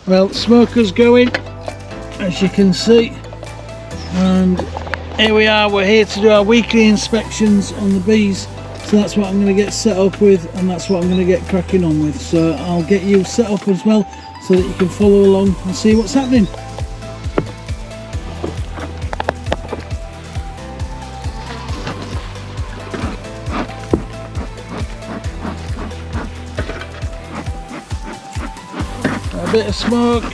Well, smoker's going, as you can see, and here we are. We're here to do our weekly inspections on the bees, so that's what I'm going to get set up with, and that's what I'm going to get cracking on with. So I'll get you set up as well so that you can follow along and see what's happening. A bit of smoke.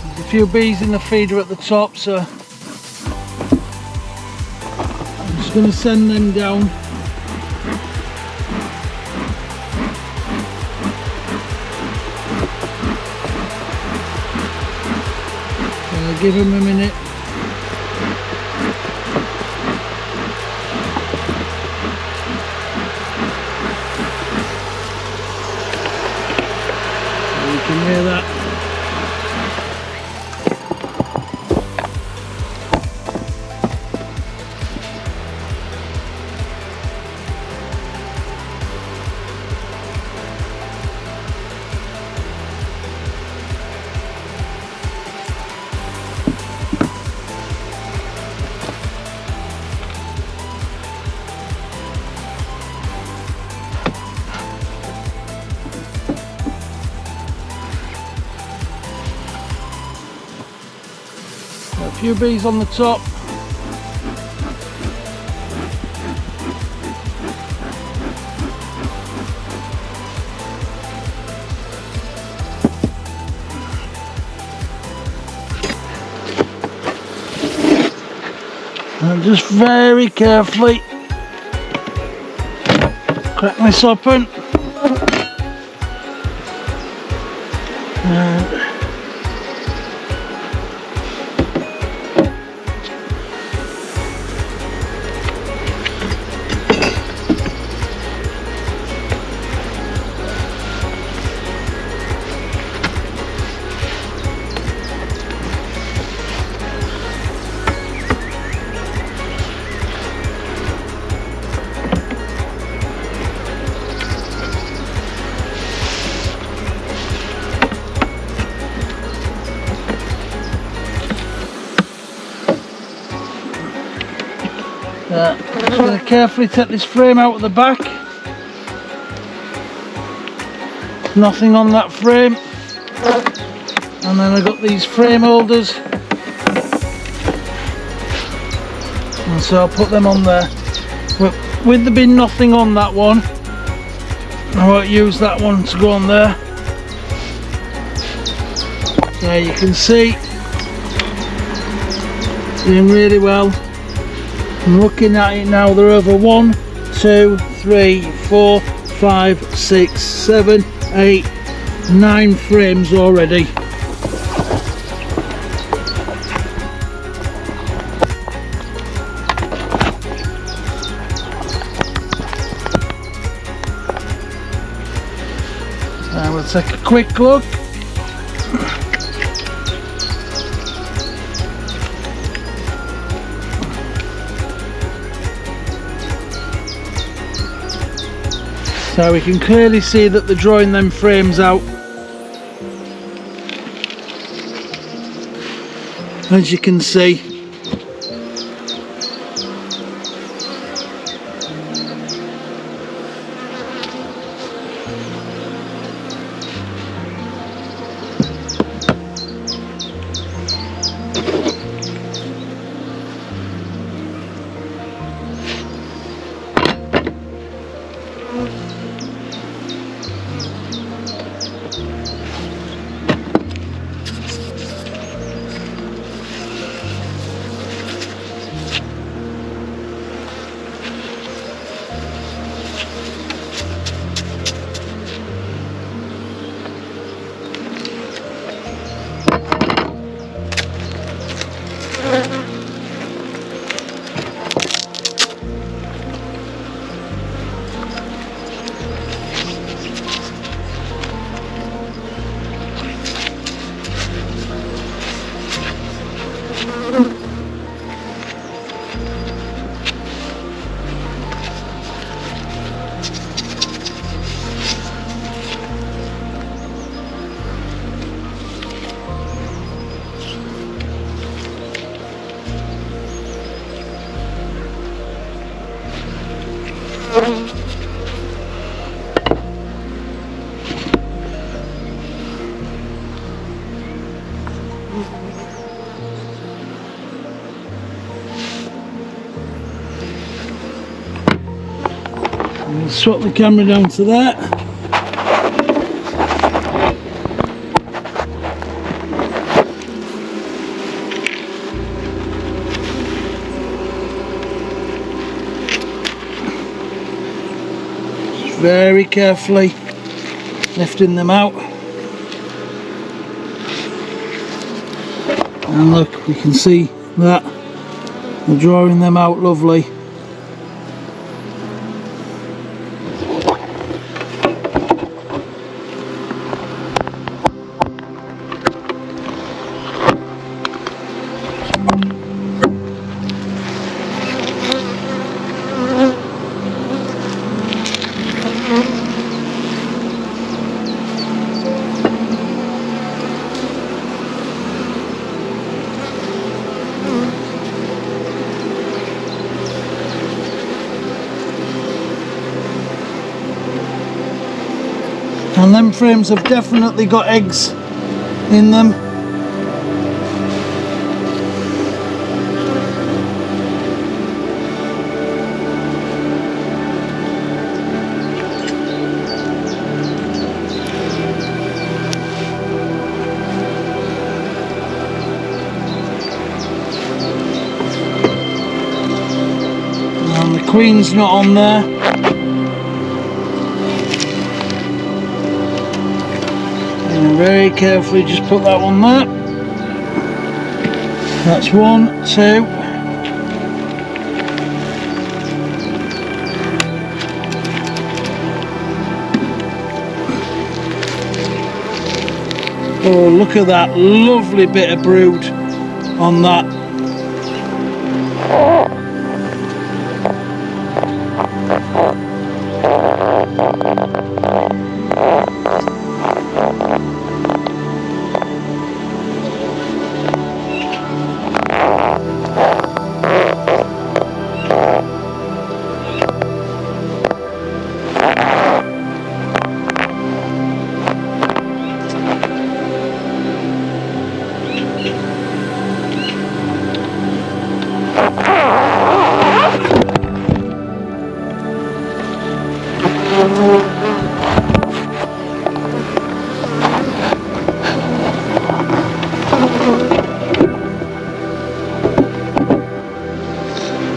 There's a few bees in the feeder at the top, so I'm just going to send them down. Give them a minute. You can hear that. A few bees on the top. And just very carefully crack this open. And just going to carefully take this frame out of the back. Nothing on that frame. And then I've got these frame holders. And so I'll put them on there. But with there being nothing on that one, I won't use that one to go on there. There you can see. Doing really well. I'm looking at it now, they're over 1, 2, 3, 4, 5, 6, 7, 8, 9 frames already. Now we'll take a quick look. So we can clearly see that they're drawing them frames out. As you can see. swap the camera down to there. Just very carefully lifting them out. And look, we can see that we're drawing them out lovely. And them frames have definitely got eggs in them. And the queen's not on there. Very carefully just put that one there. That's 1, 2. Oh, look at that lovely bit of brood on that.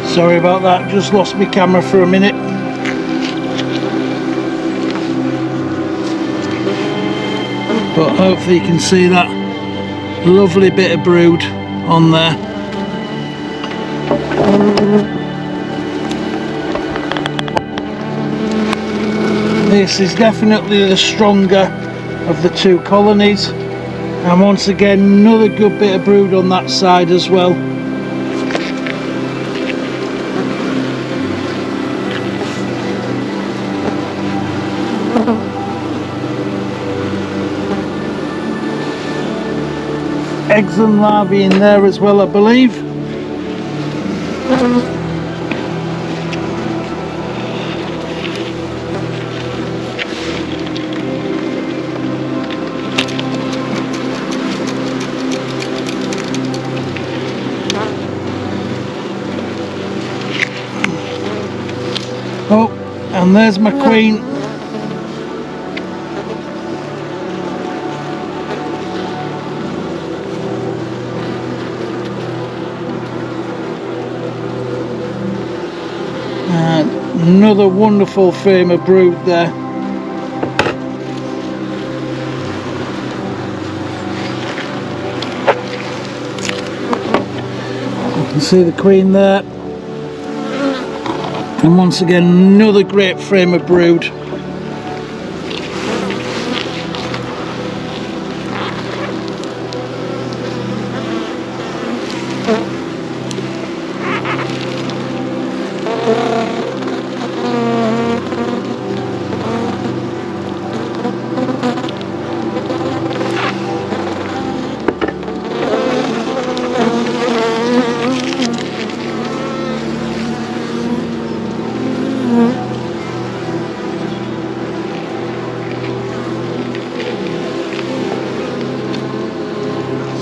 Sorry about that, just lost my camera for a minute. But hopefully you can see that lovely bit of brood on there. This is definitely the stronger of the two colonies, and once again another good bit of brood on that side as well. Eggs and larvae in there as well, I believe. Oh, and there's my queen. Another wonderful frame of brood there. You can see the queen there. And once again another great frame of brood.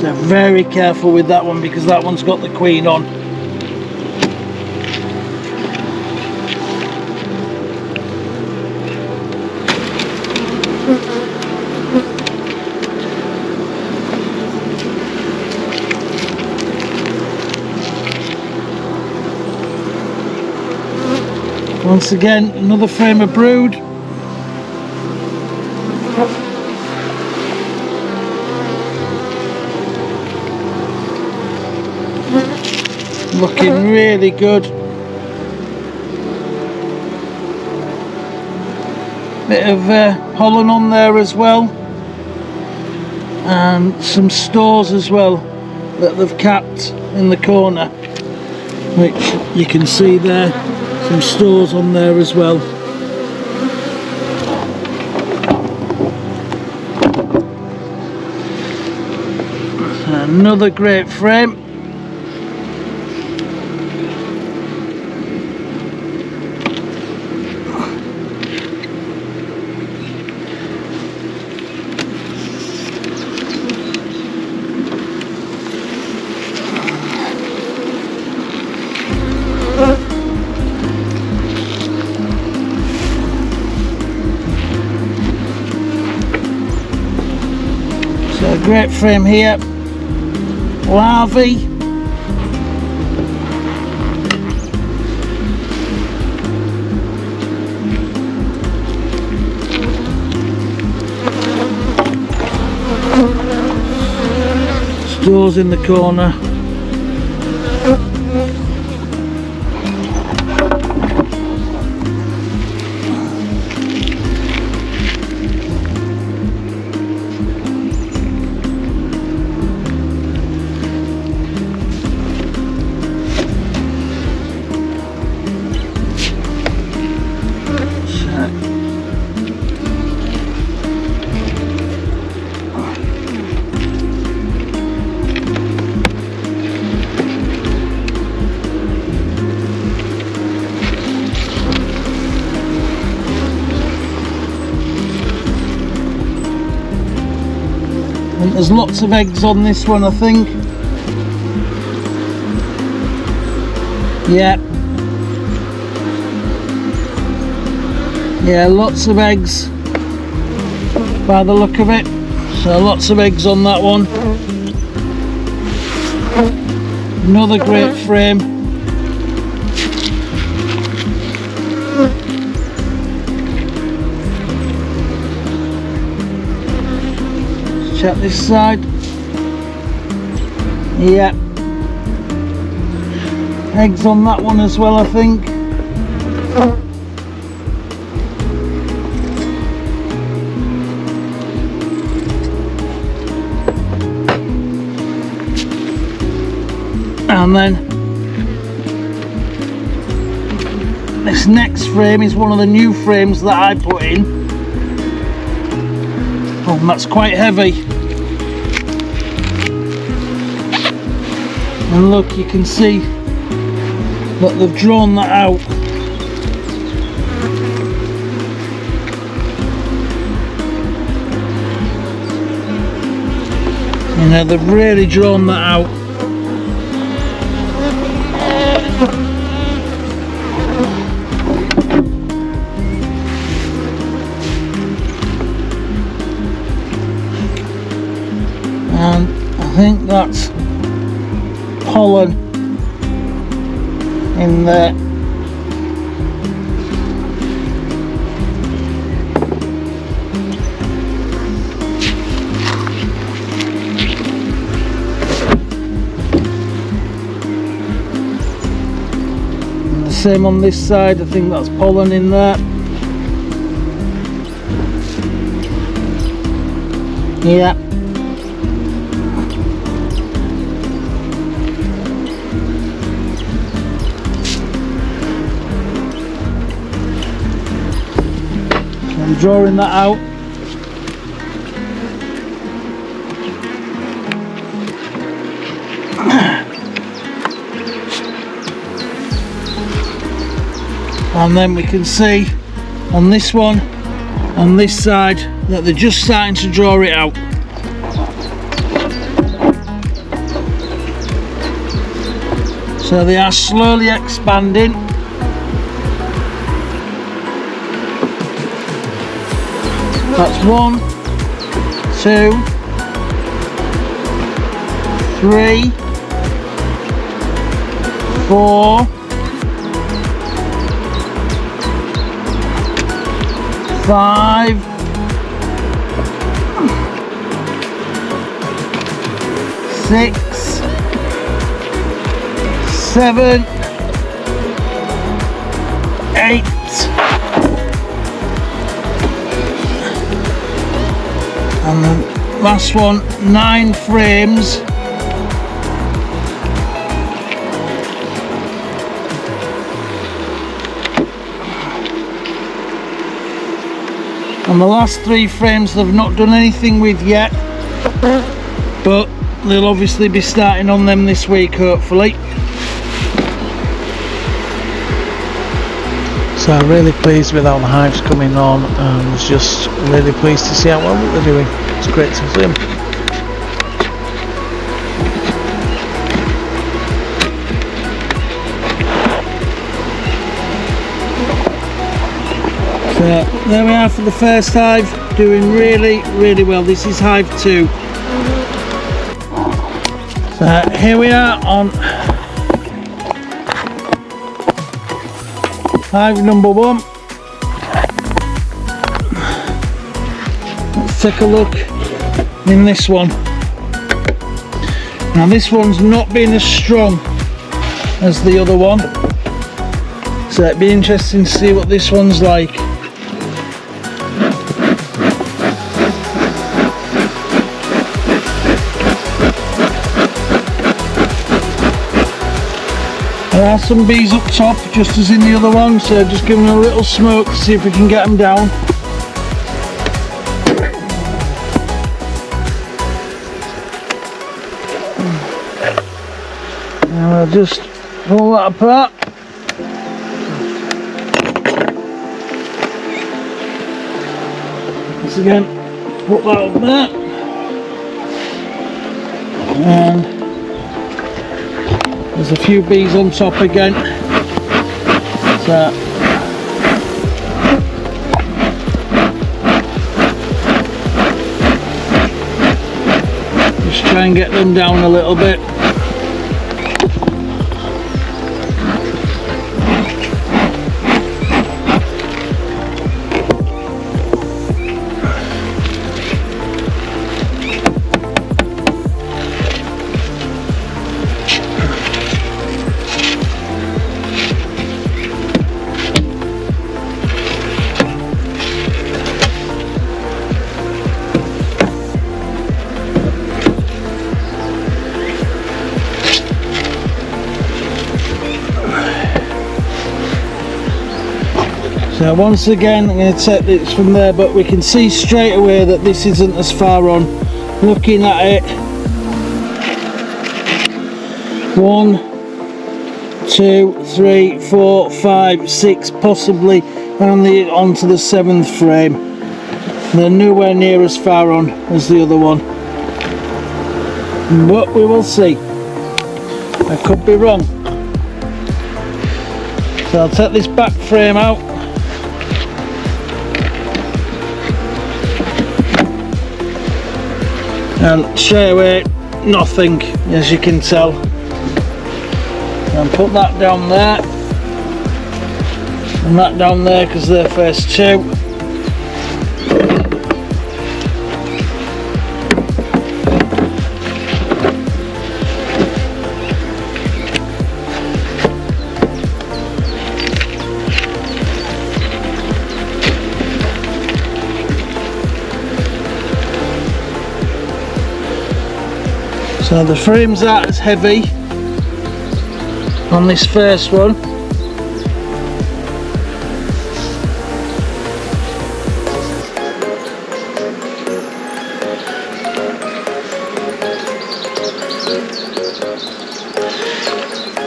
So very careful with that one because that one's got the queen on. Once again, another frame of brood. Looking really good. Bit of pollen on there as well, and some stores as well that they've capped in the corner, which you can see there, some stores on there as well. Another great frame. So a great frame here. Larvae. Stores in the corner. There's lots of eggs on this one, I think. Yeah. Yeah, lots of eggs by the look of it. So lots of eggs on that one. Another great frame. Check this side. Yeah. Eggs on that one as well, I think. And then this next frame is one of the new frames that I put in. Oh, and that's quite heavy. And look, you can see that they've drawn that out. You know, they've really drawn that out. And I think that's pollen in there. And the same on this side, I think that's pollen in there. Yeah. I'm drawing that out. And then we can see on this one, on this side, that they're just starting to draw it out. So they are slowly expanding. That's 1, 2, 3, 4, 5, 6, 7, 8, and the last one, 9 frames. And the last 3 frames they've not done anything with yet, but they'll obviously be starting on them this week, hopefully. So I'm really pleased with how the hive's coming on, and was just really pleased to see how well they're doing. It's great to see them. So there we are for the first hive, doing really well. This is hive 2. So here we are on hive number 1. Let's take a look in this one. Now this one's not been as strong as the other one, so it'd be interesting to see what this one's like. There are some bees up top, just as in the other one, so just give them a little smoke to see if we can get them down. And we'll just pull that apart. Once again, put that up there. And there's a few bees on top again, so just try and get them down a little bit. So once again I'm going to take this from there, but we can see straight away that this isn't as far on. Looking at it, 1, 2, 3, 4, 5, 6, possibly only onto the 7th frame. They're nowhere near as far on as the other one, but we will see. I could be wrong. So I'll take this back frame out. And straight away, nothing, as you can tell. And put that down there, and that down there, because they're first 2. So the frames aren't as heavy on this first one.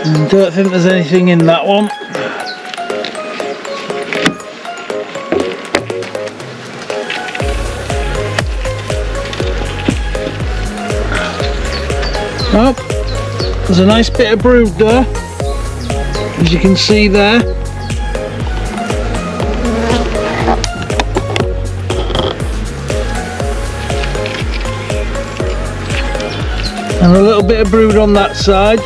I don't think there's anything in that one. Oh, there's a nice bit of brood there, as you can see there. And a little bit of brood on that side.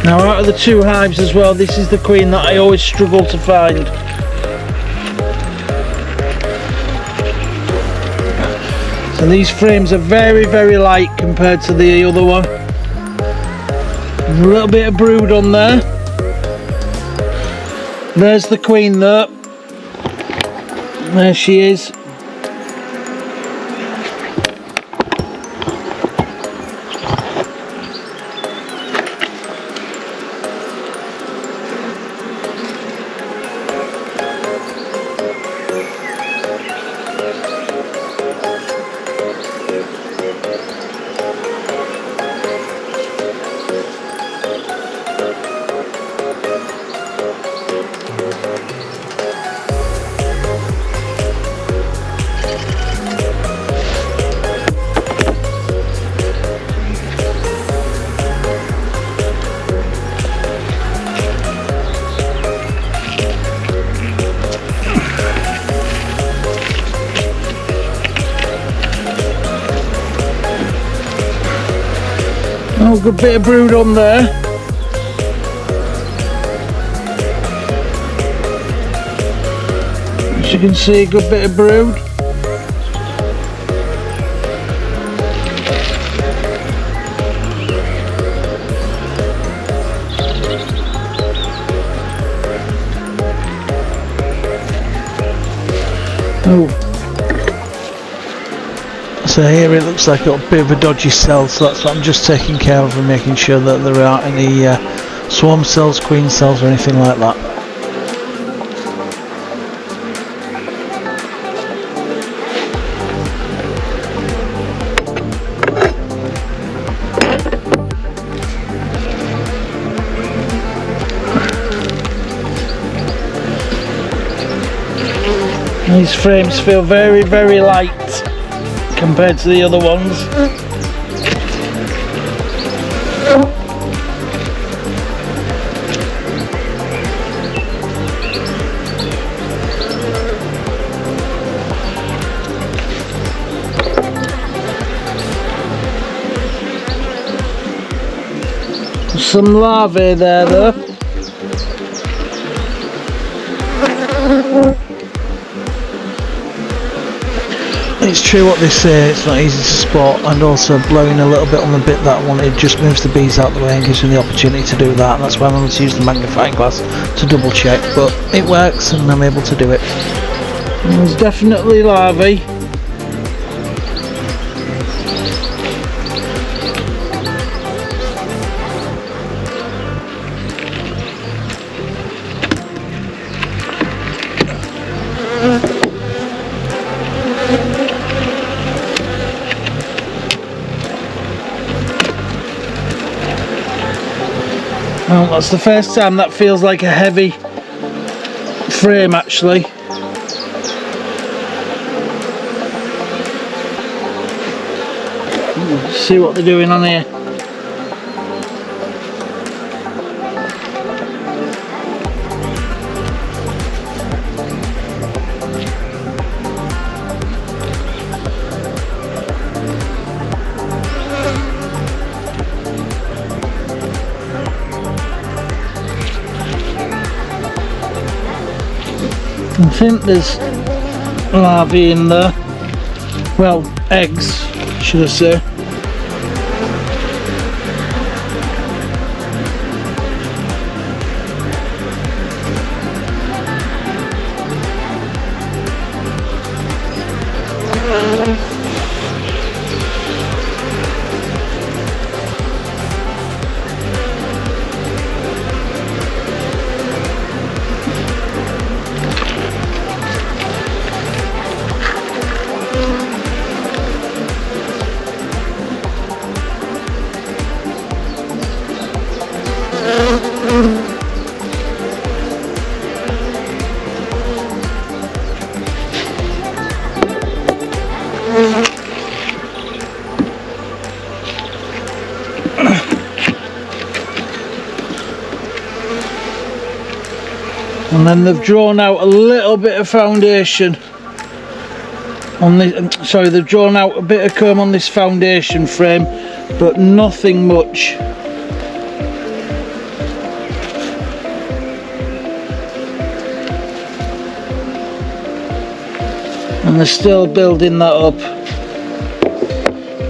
Now out of the 2 hives as well, this is the queen that I always struggle to find. So these frames are very, very light compared to the other one. There's a little bit of brood on there. There's the queen there. There she is. Oh, good bit of brood on there. As you can see, a good bit of brood. Oh. So here it looks like a bit of a dodgy cell, so that's what I'm just taking care of and making sure that there aren't any swarm cells, queen cells or anything like that. These frames feel very, very light compared to the other ones. Some larvae there though. It's true what they say, it's not easy to spot, and also blowing a little bit on the bit that I wanted just moves the bees out of the way and gives me the opportunity to do that, and that's why I'm going to use the magnifying glass to double check, but it works and I'm able to do it. There's definitely larvae. Well, that's the first time that feels like a heavy frame actually. Let's see what they're doing on here. I think there's larvae in there, well, eggs should I say. And then they've drawn out a little bit of foundation on this, sorry, they've drawn out a bit of comb on this foundation frame, but nothing much. and they're still building that up.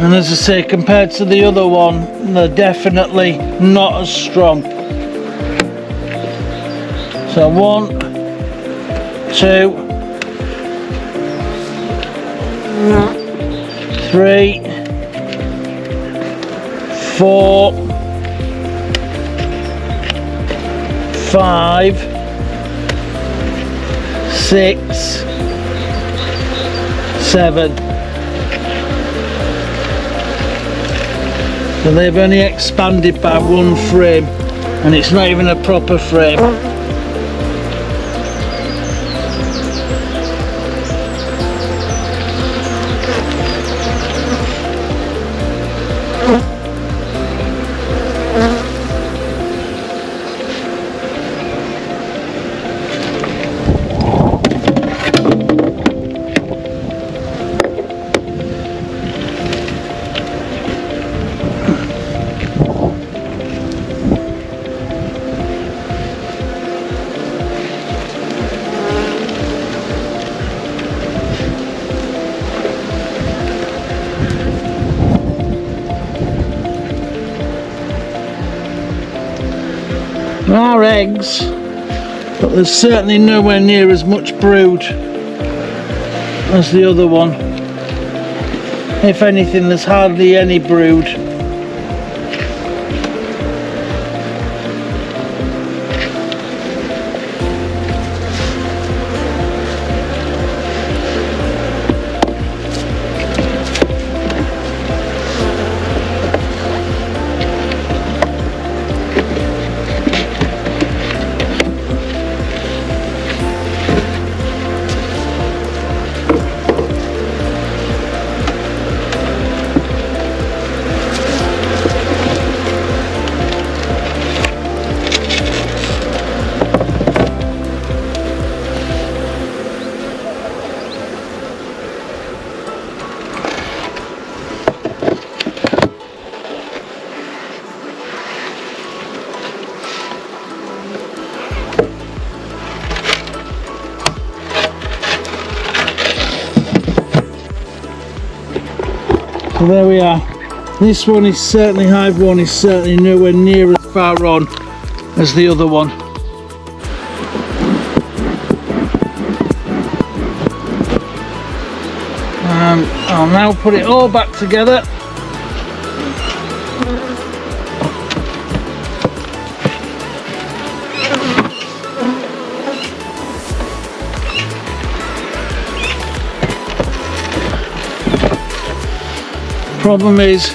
And as I say, compared to the other one, they're definitely not as strong. So 1, 2, 3, 4, 5, 6, 7. So they've only expanded by 1 frame, and it's not even a proper frame. There are eggs, but there's certainly nowhere near as much brood as the other one. If anything, there's hardly any brood. So there we are. This one is certainly, Hive 1 is certainly nowhere near as far on as the other one. I'll now put it all back together. Problem is,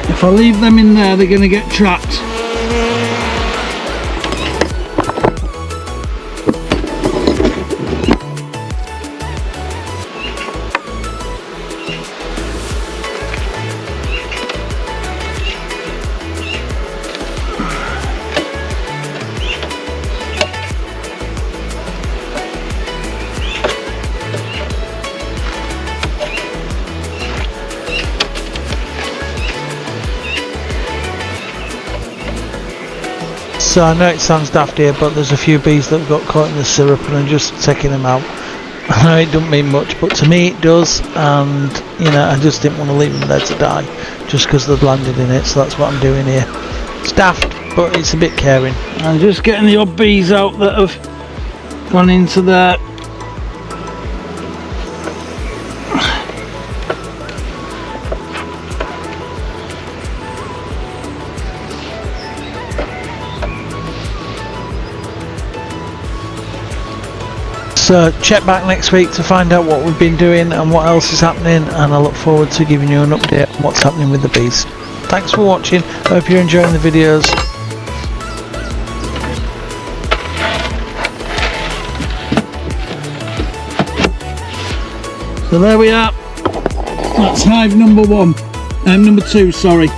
if I leave them in there, they're going to get trapped. So I know it sounds daft here, but there's a few bees that got caught in the syrup and I'm just taking them out. I know it doesn't mean much, but to me it does, and you know, I just didn't want to leave them there to die just because they'd landed in it, so that's what I'm doing here. It's daft, but it's a bit caring. I'm just getting the odd bees out that have gone into there. So check back next week to find out what we've been doing and what else is happening, and I look forward to giving you an update on what's happening with the bees. Thanks for watching, hope you're enjoying the videos. So there we are, that's hive number 2, sorry.